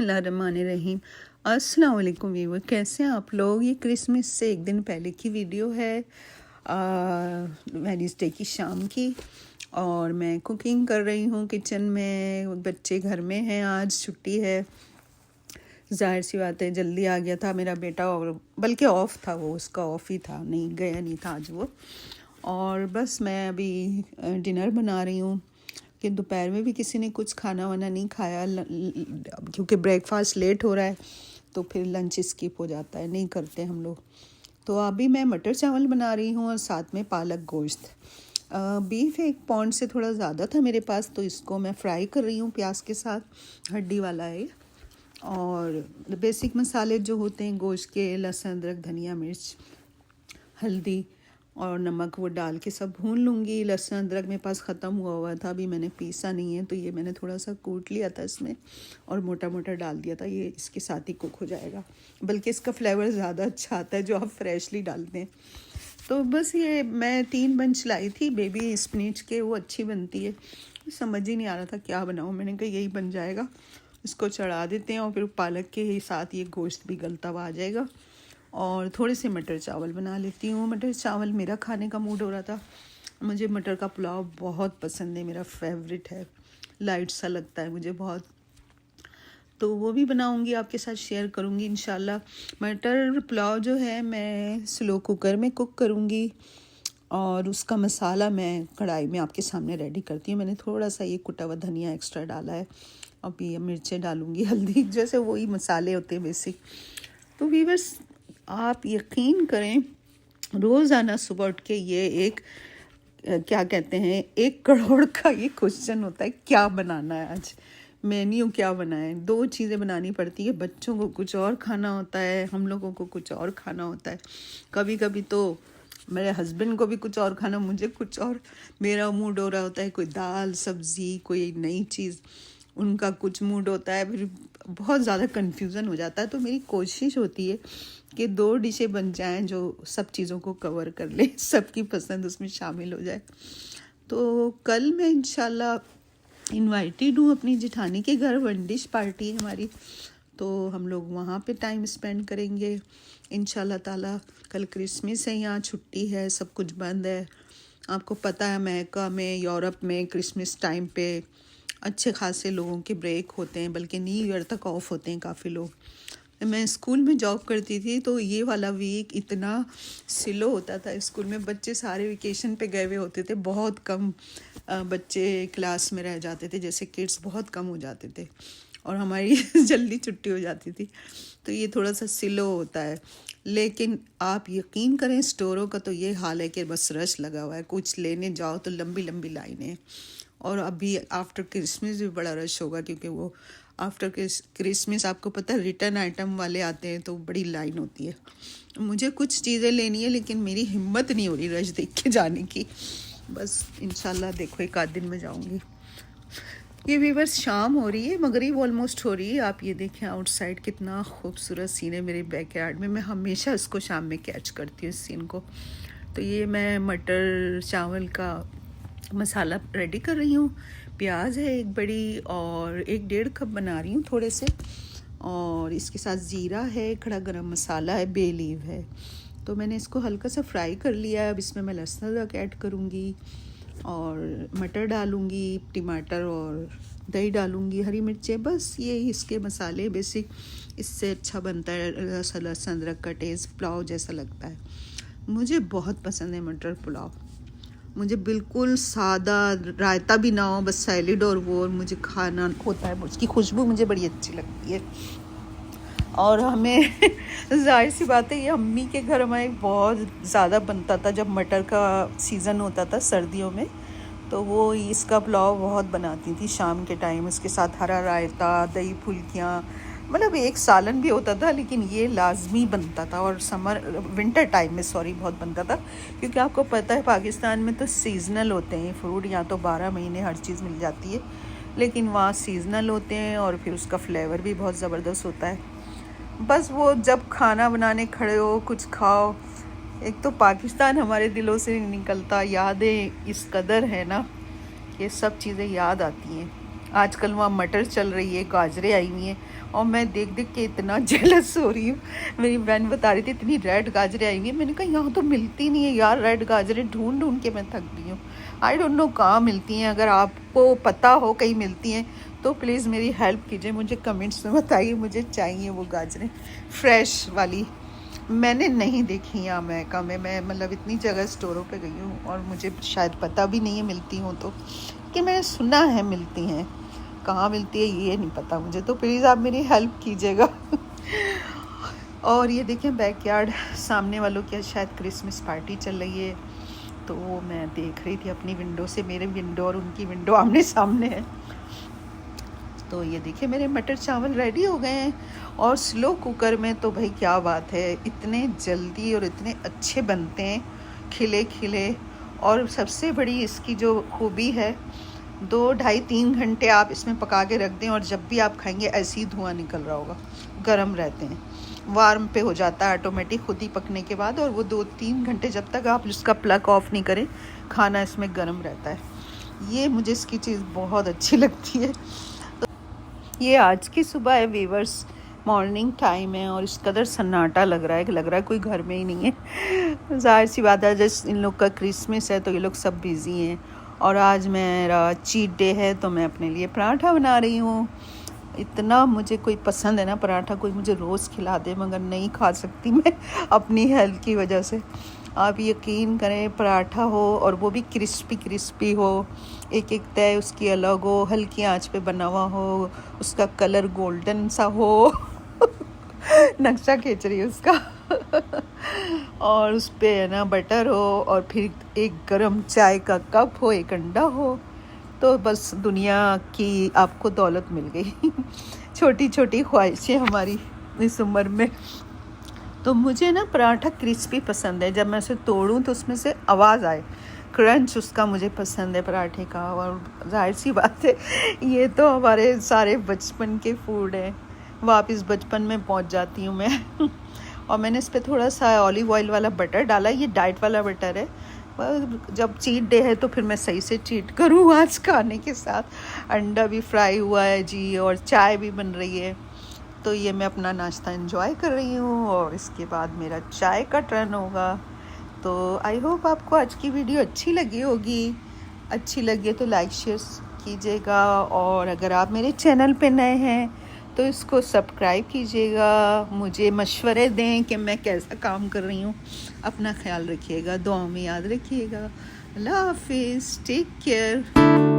बिस्मिल्लाहिर्रहमानिर्रहीम। अस्सलाम वालेकुम व्यूअर, कैसे हैं आप लोग। ये क्रिसमस से एक दिन पहले की वीडियो है, वेडनेसडे की शाम की। और मैं कुकिंग कर रही हूँ किचन में। बच्चे घर में हैं, आज छुट्टी है। जाहिर सी बात है, जल्दी आ गया था मेरा बेटा, और बल्कि ऑफ़ था, वो उसका ऑफ़ ही था, नहीं गया नहीं था आज वो। और बस मैं अभी डिनर बना रही हूँ कि दोपहर में भी किसी ने कुछ खाना वाना नहीं खाया, क्योंकि ब्रेकफास्ट लेट हो रहा है तो फिर लंच स्किप हो जाता है, नहीं करते हम लोग। तो अभी मैं मटर चावल बना रही हूँ और साथ में पालक गोश्त। बीफ 1 पाउंड से थोड़ा ज़्यादा था मेरे पास, तो इसको मैं फ्राई कर रही हूँ प्याज के साथ, हड्डी वाला है। और बेसिक मसाले जो होते हैं गोश्त के, लहसुन अदरक धनिया मिर्च हल्दी और नमक, वो डाल के सब भून लूँगी। लहसुन अदरक मेरे पास ख़त्म हुआ था, अभी मैंने पीसा नहीं है, तो ये मैंने थोड़ा सा कूट लिया था इसमें और मोटा मोटा डाल दिया था। ये इसके साथ ही कुक हो जाएगा, बल्कि इसका फ्लेवर ज़्यादा अच्छा आता है जो आप फ्रेशली डालते हैं। तो बस ये मैं 3 बंच लाई थी बेबी स्पिनच के, वो अच्छी बनती है। समझ ही नहीं आ रहा था क्या बनाऊँ, मैंने कहा यही बन जाएगा, इसको चढ़ा देते हैं और फिर पालक के साथ ये गोश्त भी गलता हुआ आ जाएगा। और थोड़े से मटर चावल बना लेती हूँ। मटर चावल मेरा खाने का मूड हो रहा था। मुझे मटर का पुलाव बहुत पसंद है, मेरा फेवरेट है, लाइट सा लगता है मुझे बहुत। तो वो भी बनाऊँगी, आपके साथ शेयर करूँगी इंशाल्लाह। मटर पुलाव जो है मैं स्लो कुकर में कुक करूँगी और उसका मसाला मैं कढ़ाई में आपके सामने रेडी करती हूँ। मैंने थोड़ा सा ये कुटा हुआ धनिया एक्स्ट्रा डाला है, अभी ये मिर्चें डालूँगी, हल्दी, जैसे वही मसाले होते हैं बेसिक। तो वीवर्स, आप यकीन करें, रोज़ाना सुबह उठ के ये एक क्या कहते हैं 1 करोड़ का ये क्वेश्चन होता है, क्या बनाना है आज, मेन्यू क्या बनाएं। 2 चीज़ें बनानी पड़ती है, बच्चों को कुछ और खाना होता है, हम लोगों को कुछ और खाना होता है। कभी कभी तो मेरे हस्बैंड को भी कुछ और खाना, मुझे कुछ और, मेरा मूड हो रहा होता है कोई दाल सब्ज़ी, कोई नई चीज़, उनका कुछ मूड होता है, फिर बहुत ज़्यादा कन्फ्यूज़न हो जाता है। तो मेरी कोशिश होती है कि 2 डिशें बन जाएं जो सब चीज़ों को कवर कर ले, सबकी पसंद उसमें शामिल हो जाए। तो कल मैं इंशाल्लाह इनवाइटेड हूँ अपनी जेठानी के घर, 1 डिश पार्टी है हमारी, तो हम लोग वहाँ पे टाइम स्पेंड करेंगे इंशाल्लाह ताला। कल क्रिसमस है, यहाँ छुट्टी है, सब कुछ बंद है। आपको पता है अमेरिका में, यूरोप में क्रिसमस टाइम पे अच्छे खासे लोगों के ब्रेक होते हैं, बल्कि न्यू ईयर तक ऑफ होते हैं काफ़ी लोग। मैं स्कूल में जॉब करती थी तो ये वाला वीक इतना स्लो होता था स्कूल में, बच्चे सारे वेकेशन पे गए हुए होते थे, बहुत कम बच्चे क्लास में रह जाते थे, जैसे किड्स बहुत कम हो जाते थे और हमारी जल्दी छुट्टी हो जाती थी, तो ये थोड़ा सा स्लो होता है। लेकिन आप यकीन करें, स्टोरों का तो ये हाल है कि बस रश लगा हुआ है, कुछ लेने जाओ तो लंबी लंबी लाइनें। और अभी आफ्टर क्रिसमस भी बड़ा रश होगा, क्योंकि वो आफ्टर क्रिसमस आपको पता है रिटर्न आइटम वाले आते हैं, तो बड़ी लाइन होती है। मुझे कुछ चीज़ें लेनी है, लेकिन मेरी हिम्मत नहीं हो रही रश देख के जाने की। बस इंशाल्लाह देखो 1 आध दिन में जाऊंगी। ये व्यूअर्स, शाम हो रही है, मगरिब ऑलमोस्ट हो रही है। आप ये देखें आउटसाइड कितना खूबसूरत सीन है मेरे बैकयार्ड में। मैं हमेशा इसको शाम में कैच करती हूँ इस सीन को। तो ये मैं मटर चावल का मसाला रेडी कर रही हूँ। प्याज है 1 बड़ी और 1-1.5 कप बना रही हूँ थोड़े से, और इसके साथ ज़ीरा है, खड़ा गरम मसाला है, बे लीव है। तो मैंने इसको हल्का सा फ्राई कर लिया है। अब इसमें मैं लहसुन अदरक ऐड करूँगी और मटर डालूँगी, टमाटर और दही डालूँगी, हरी मिर्चें, बस ये इसके मसाले बेसिक। इससे अच्छा बनता है लहसुन अदरक का टेस्ट, पुलाव जैसा लगता है। मुझे बहुत पसंद है मटर पुलाव, मुझे बिल्कुल सादा, रायता भी ना हो, बस सैलेड और वो, और मुझे खाना होता है, उसकी खुशबू मुझे बड़ी अच्छी लगती है। और हमें जाहिर सी बात है, ये अम्मी के घर हमारे बहुत ज़्यादा बनता था जब मटर का सीज़न होता था सर्दियों में, तो वो इसका पुलाव बहुत बनाती थी शाम के टाइम। उसके साथ हरा रायता, दही फुल्कियाँ, मतलब एक सालन भी होता था, लेकिन ये लाजमी बनता था। और विंटर टाइम में बहुत बनता था, क्योंकि आपको पता है पाकिस्तान में तो सीज़नल होते हैं फ्रूट, यहाँ तो 12 महीने हर चीज़ मिल जाती है, लेकिन वहाँ सीज़नल होते हैं और फिर उसका फ्लेवर भी बहुत ज़बरदस्त होता है। बस वो जब खाना बनाने खड़े हो, कुछ खाओ, एक तो पाकिस्तान हमारे दिलों से नहीं निकलता, यादें इस कदर है ना, ये सब चीज़ें याद आती हैं। आजकल वहाँ मटर चल रही है, गाजरें आई हुई हैं, और मैं देख देख के इतना जेलस हो रही हूँ। मेरी बहन बता रही थी इतनी रेड गाजरें आई हुई है। मैंने कहा यहाँ तो मिलती नहीं है यार, रेड गाजरें ढूंढ ढूंढ के मैं थक गई हूँ। आई डोंट नो कहाँ मिलती हैं। अगर आपको पता हो कहीं मिलती हैं तो प्लीज़ मेरी हेल्प कीजिए, मुझे कमेंट्स में बताइए। मुझे चाहिए वो गाजरें फ्रेश वाली। मैंने नहीं देखी यहाँ अमेरिका में। मैं मतलब इतनी जगह स्टोरों पे गई हूँ और मुझे शायद पता भी नहीं है मिलती हूँ तो, कि मैंने सुना है मिलती हैं, कहाँ मिलती है ये नहीं पता मुझे। तो प्लीज़ आप मेरी हेल्प कीजिएगा। और ये देखें बैकयार्ड सामने वालों की शायद क्रिसमस पार्टी चल रही है, तो मैं देख रही थी अपनी विंडो से। मेरे विंडो और उनकी विंडो आमने सामने है। तो ये देखिए मेरे मटर चावल रेडी हो गए हैं, और स्लो कुकर में तो भाई क्या बात है, इतने जल्दी और इतने अच्छे बनते हैं, खिले खिले। और सबसे बड़ी इसकी जो खूबी है, 2 ढाई 3 घंटे आप इसमें पका के रख दें और जब भी आप खाएंगे ऐसे ही धुआं निकल रहा होगा। गर्म रहते हैं, वार्म पे हो जाता है ऑटोमेटिक खुद ही पकने के बाद। और वो 2-3 घंटे जब तक आप उसका प्लग ऑफ नहीं करें, खाना इसमें गर्म रहता है। ये मुझे इसकी चीज़ बहुत अच्छी लगती है। ये आज की सुबह है वीवर्स, मॉर्निंग टाइम है और इस कदर सन्नाटा लग रहा है कि लग रहा है कोई घर में ही नहीं है। जाहिर सी बात है, जैसे इन लोग का क्रिसमस है तो ये लोग सब बिज़ी हैं। और आज मेरा चीट डे है तो मैं अपने लिए पराठा बना रही हूँ। इतना मुझे कोई पसंद है ना पराठा, कोई मुझे रोज़ खिला दे, मगर नहीं खा सकती मैं अपनी हेल्थ की वजह से। आप यकीन करें, पराठा हो और वो भी क्रिस्पी क्रिस्पी हो, एक एक तय उसकी अलग हो, हल्की आंच पे बना हुआ हो, उसका कलर गोल्डन सा हो नक्शा खींच रही है उसका और उस पे है ना बटर हो, और फिर एक गरम चाय का कप हो, एक अंडा हो, तो बस दुनिया की आपको दौलत मिल गई। छोटी छोटी ख्वाहिशें हमारी इस उम्र में। तो मुझे ना पराठा क्रिस्पी पसंद है, जब मैं उसे तोड़ूं तो उसमें से आवाज़ आए, क्रंच उसका मुझे पसंद है पराठे का। और जाहिर सी बात है, ये तो हमारे सारे बचपन के फूड हैं। वापस बचपन में पहुंच जाती हूँ मैं। और मैंने इस पर थोड़ा सा ऑलिव ऑयल वाला बटर डाला, ये डाइट वाला बटर है। जब चीट डे है तो फिर मैं सही से चीट करूँ आज खाने के साथ। अंडा भी फ्राई हुआ है जी, और चाय भी बन रही है। तो ये मैं अपना नाश्ता एंजॉय कर रही हूँ और इसके बाद मेरा चाय का टर्न होगा। तो आई होप आपको आज की वीडियो अच्छी लगी होगी। अच्छी लगी तो लाइक शेयर कीजिएगा, और अगर आप मेरे चैनल पे नए हैं तो इसको सब्सक्राइब कीजिएगा। मुझे मशवरे दें कि मैं कैसा काम कर रही हूँ। अपना ख्याल रखिएगा, दुआओं में याद रखिएगा। अल्लाह हाफिज़, टेक केयर।